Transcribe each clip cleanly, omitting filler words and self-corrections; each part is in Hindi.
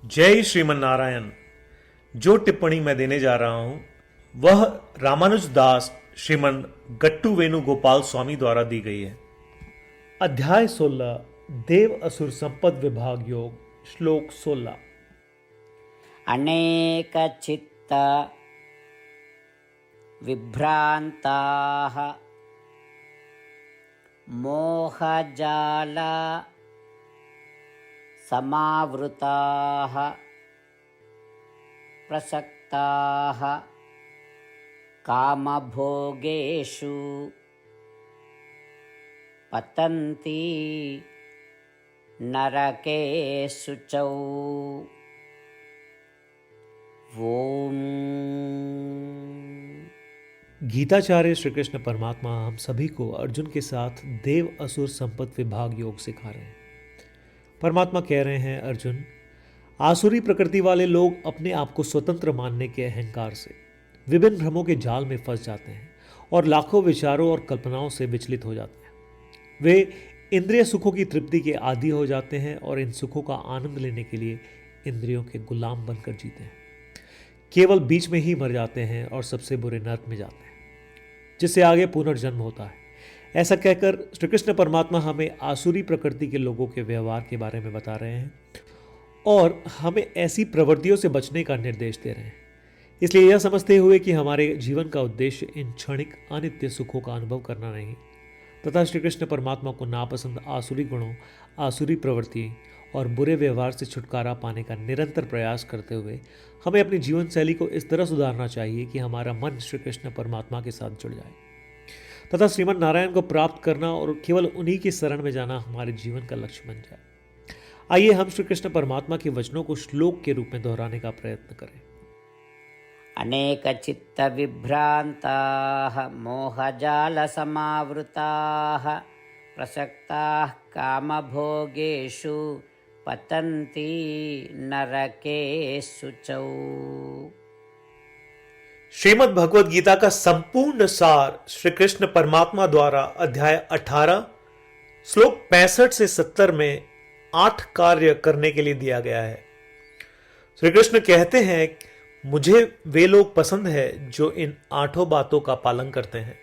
जय श्रीमन नारायण। जो टिप्पणी मैं देने जा रहा हूं वह रामानुज दास श्रीमन गट्टू वेणुगोपाल स्वामी द्वारा दी गई है। अध्याय 16 देव असुर संपद विभाग योग श्लोक 16। अनेक चित्त विभ्रांताः मोहजाल समावृताः प्रसक्ताः कामभोगेषु पतन्ति नरकेषु च। ओम। गीताचार्य श्री कृष्ण परमात्मा हम सभी को अर्जुन के साथ देव असुर संपद विभाग योग सिखा रहे हैं। परमात्मा कह रहे हैं, अर्जुन, आसुरी प्रकृति वाले लोग अपने आप को स्वतंत्र मानने के अहंकार से विभिन्न भ्रमों के जाल में फंस जाते हैं और लाखों विचारों और कल्पनाओं से विचलित हो जाते हैं। वे इंद्रिय सुखों की तृप्ति के आदी हो जाते हैं और इन सुखों का आनंद लेने के लिए इंद्रियों के गुलाम बनकर जीते हैं। केवल बीच में ही मर जाते हैं और सबसे बुरे नरक में जाते हैं, जिससे आगे पुनर्जन्म होता है। ऐसा कहकर श्री कृष्ण परमात्मा हमें आसुरी प्रकृति के लोगों के व्यवहार के बारे में बता रहे हैं और हमें ऐसी प्रवृत्तियों से बचने का निर्देश दे रहे हैं। इसलिए यह समझते हुए कि हमारे जीवन का उद्देश्य इन क्षणिक अनित्य सुखों का अनुभव करना नहीं तथा श्री कृष्ण परमात्मा को नापसंद आसुरी गुणों, आसुरी प्रवृत्ति और बुरे व्यवहार से छुटकारा पाने का निरंतर प्रयास करते हुए हमें अपनी जीवन शैली को इस तरह सुधारना चाहिए कि हमारा मन श्री कृष्ण परमात्मा के साथ जुड़ जाए तथा श्रीमन नारायण को प्राप्त करना और केवल उन्हीं की शरण में जाना हमारे जीवन का लक्ष्य बन जाए। आइए हम श्री कृष्ण परमात्मा के वचनों को श्लोक के रूप में दोहराने का प्रयत्न करें। अनेक चित्त विभ्रांताः मोहजाल समावृताः प्रसक्ताः कामभोगेषु पतन्ति नरकेषु च। श्रीमद् भगवद गीता का संपूर्ण सार श्री कृष्ण परमात्मा द्वारा अध्याय 18 श्लोक 65 से 70 में 8 कार्य करने के लिए दिया गया है। श्री कृष्ण कहते हैं, मुझे वे लोग पसंद है जो इन 8 बातों का पालन करते हैं।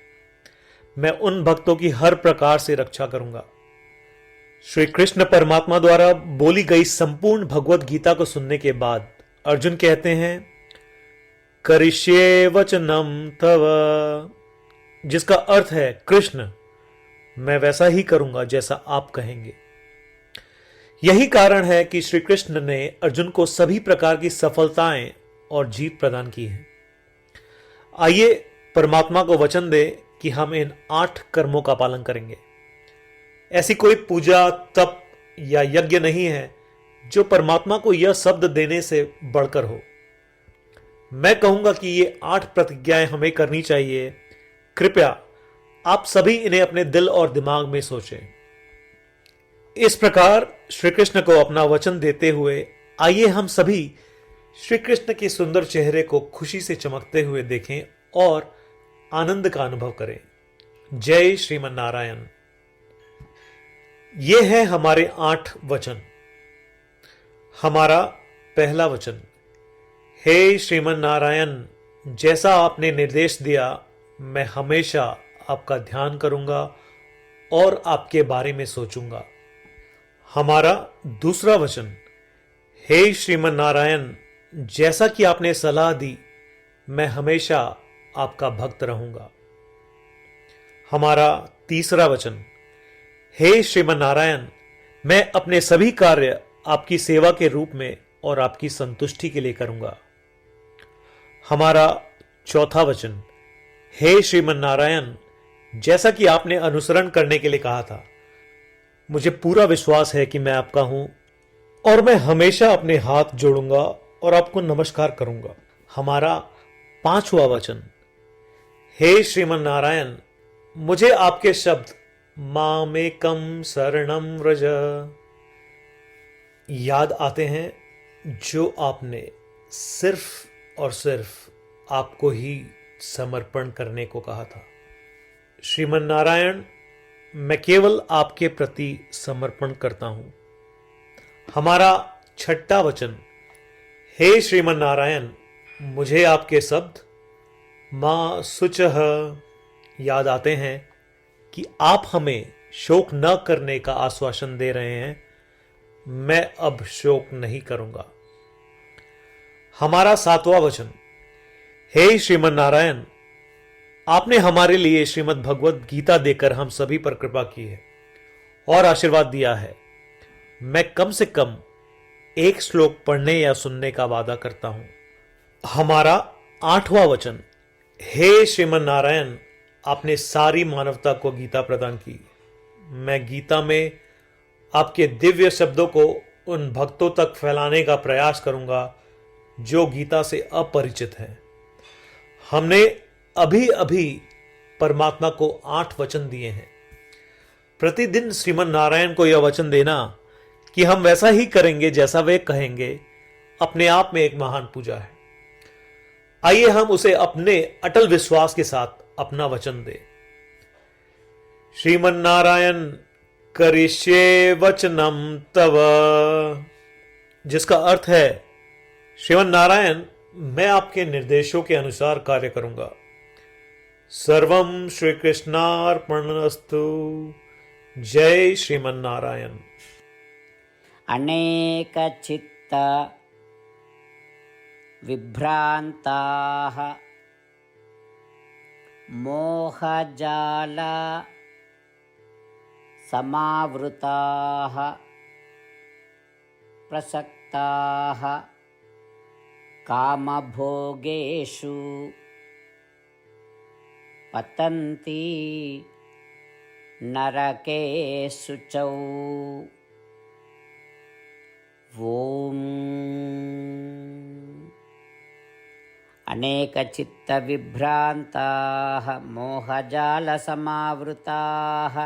मैं उन भक्तों की हर प्रकार से रक्षा करूंगा। श्री कृष्ण परमात्मा द्वारा बोली गई संपूर्ण भगवद गीता को सुनने के बाद अर्जुन कहते हैं, करिष्ये वचनम तव, जिसका अर्थ है, कृष्ण, मैं वैसा ही करूंगा जैसा आप कहेंगे। यही कारण है कि श्री कृष्ण ने अर्जुन को सभी प्रकार की सफलताएं और जीत प्रदान की है। आइए परमात्मा को वचन दे कि हम इन 8 कर्मों का पालन करेंगे। ऐसी कोई पूजा, तप या यज्ञ नहीं है जो परमात्मा को यह शब्द देने से बढ़कर हो। मैं कहूंगा कि ये 8 प्रतिज्ञाएं हमें करनी चाहिए। कृपया आप सभी इन्हें अपने दिल और दिमाग में सोचें। इस प्रकार श्री कृष्ण को अपना वचन देते हुए आइए हम सभी श्री कृष्ण के सुंदर चेहरे को खुशी से चमकते हुए देखें और आनंद का अनुभव करें। जय श्रीमन नारायण। ये है हमारे 8 वचन। हमारा पहला वचन, हे श्रीमन नारायण, जैसा आपने निर्देश दिया मैं हमेशा आपका ध्यान करूंगा और आपके बारे में सोचूंगा। हमारा दूसरा वचन, हे श्रीमन नारायण, जैसा कि आपने सलाह दी मैं हमेशा आपका भक्त रहूंगा। हमारा तीसरा वचन, हे श्रीमन नारायण, मैं अपने सभी कार्य आपकी सेवा के रूप में और आपकी संतुष्टि के लिए करूंगा। हमारा चौथा वचन, हे श्रीमन नारायण, जैसा कि आपने अनुसरण करने के लिए कहा था, मुझे पूरा विश्वास है कि मैं आपका हूं और मैं हमेशा अपने हाथ जोड़ूंगा और आपको नमस्कार करूंगा। हमारा पांचवा वचन, हे श्रीमन नारायण, मुझे आपके शब्द मामेकम शरणम व्रज याद आते हैं जो आपने सिर्फ और सिर्फ आपको ही समर्पण करने को कहा था। श्रीमन नारायण, मैं केवल आपके प्रति समर्पण करता हूं। हमारा छठा वचन, हे श्रीमन नारायण, मुझे आपके शब्द मां शुचः याद आते हैं कि आप हमें शोक न करने का आश्वासन दे रहे हैं। मैं अब शोक नहीं करूंगा। हमारा 7वां वचन। हे श्रीमन नारायण, आपने हमारे लिए श्रीमद् भगवत गीता देकर हम सभी पर कृपा की है और आशीर्वाद दिया है। मैं कम से कम एक श्लोक पढ़ने या सुनने का वादा करता हूं। हमारा 8वां वचन। हे श्रीमन नारायण, आपने सारी मानवता को गीता प्रदान की। मैं गीता में आपके दिव्य शब्दों को उन भक्तों तक फैलाने का प्रयास करूंगा जो गीता से अपरिचित हैं। हमने अभी अभी परमात्मा को 8 वचन दिए हैं। प्रतिदिन श्रीमन नारायण को यह वचन देना कि हम वैसा ही करेंगे जैसा वे कहेंगे, अपने आप में एक महान पूजा है। आइए हम उसे अपने अटल विश्वास के साथ अपना वचन दें। श्रीमन नारायण करिष्ये वचनम तव, जिसका अर्थ है श्रीमन नारायण, मैं आपके निर्देशों के अनुसार कार्य करूंगा। सर्वम श्री कृष्णार्पणमस्तु। जय श्रीमन नारायण। अनेकचित्त विभ्रान्ताः मोहजाल समावृताः प्रसक्ताः कामभोगेषु पतन्ति नरकेषु च। ॐ अनेकचित्तविभ्रान्ताः मोहजालसमावृताः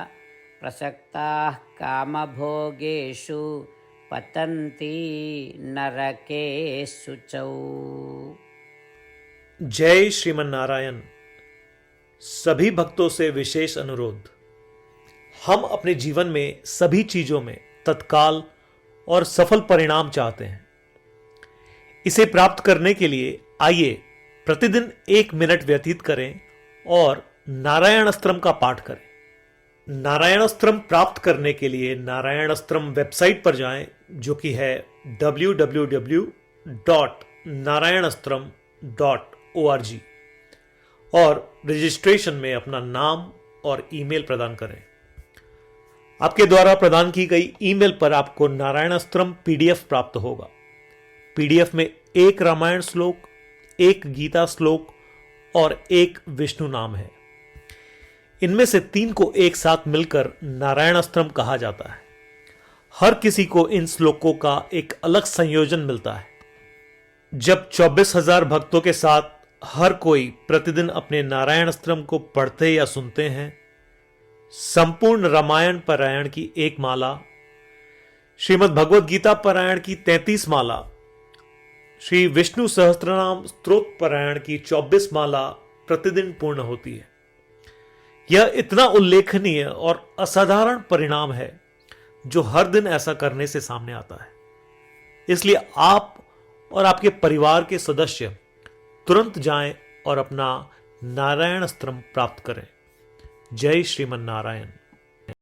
प्रसक्ताः कामभोगेषु पतन्ति नरकेषु च। जय श्रीमन नारायण। सभी भक्तों से विशेष अनुरोध। हम अपने जीवन में सभी चीजों में तत्काल और सफल परिणाम चाहते हैं। इसे प्राप्त करने के लिए आइए प्रतिदिन 1 मिनट व्यतीत करें और नारायण अस्त्रम का पाठ करें। नारायण अस्त्रम प्राप्त करने के लिए नारायण अस्त्रम वेबसाइट पर जाएं, जो कि है www.narayanastram.org, और रजिस्ट्रेशन में अपना नाम और ईमेल प्रदान करें। आपके द्वारा प्रदान की गई ईमेल पर आपको नारायण अस्त्रम पीडीएफ प्राप्त होगा। पीडीएफ में 1 रामायण श्लोक, 1 गीता श्लोक और 1 विष्णु नाम है। इनमें से 3 को एक साथ मिलकर नारायण अस्त्रम कहा जाता है। हर किसी को इन श्लोकों का एक अलग संयोजन मिलता है। जब 24,000 भक्तों के साथ हर कोई प्रतिदिन अपने नारायण अस्त्रम को पढ़ते या सुनते हैं, संपूर्ण रामायण पारायण की 1 माला, श्रीमद् भगवद गीता पारायण की 33 माला, श्री विष्णु सहस्त्रनाम स्तोत्र पारायण की 24 माला प्रतिदिन पूर्ण होती है। यह इतना उल्लेखनीय और असाधारण परिणाम है जो हर दिन ऐसा करने से सामने आता है। इसलिए आप और आपके परिवार के सदस्य तुरंत जाएं और अपना नारायण अस्त्रम प्राप्त करें। जय श्रीमन नारायण।